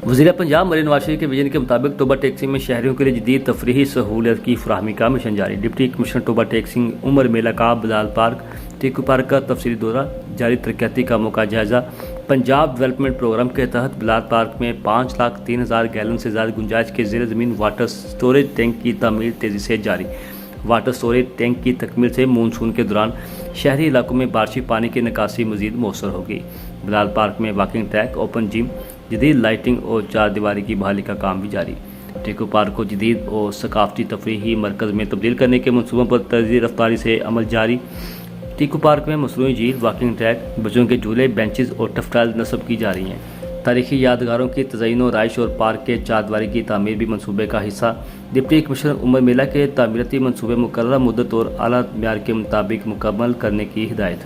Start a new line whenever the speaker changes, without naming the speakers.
वज़ीर पंजाब मरीन नवाज शरीफ के विजन के मुताबिक टोबा टैक्सी में शहरियों के लिए जदीद तफरीही सहूलियत की फराहमी का मिशन जारी। डिप्टी कमिश्नर टोबा टैक्सी उमर मेला का बिलाल पार्क टीकू पार्क का तफसीली दौरा जारी। तरक्याती कामों का जायज़ा। पंजाब डेवलपमेंट प्रोग्राम के तहत बिलाल पार्क में 5,03,000 गैलन से ज़्यादा गुंजाइश के ज़ेर ज़मीन वाटर स्टोरेज टैंक की तमीर तेज़ी से जारी। वाटर स्टोरेज टैंक की तकमील से मानसून के दौरान शहरी इलाकों में बारिशी पानी की निकासी मज़ीद मौसर होगी। बिलाल पार्क में वॉकिंग ट्रैक, ओपन जिम, जदीद लाइटिंग और चार दीवारी की बहाली का काम भी जारी। टीकू पार्क को जदीद और सकाफती तफरीही मरकज़ में तब्दील करने के मनसूबों पर तेज़ रफ्तारी से अमल जारी। टीकू पार्क में मसनूई झील, वॉकिंग ट्रैक, बच्चों के झूले, बेंचेस और टफटाइल नस्ब की जा रही हैं। तारीखी यादगारों की तज़यीन व राइश और पार्क के चारदीवारी की तामीर भी मनसूबे का हिस्सा। डिप्टी कमिश्नर उमर मेला के तामीराती मनसूबे मुकर्रर मुद्दत और आला म्यार के मुताबिक मुकम्मल करने की हिदायत।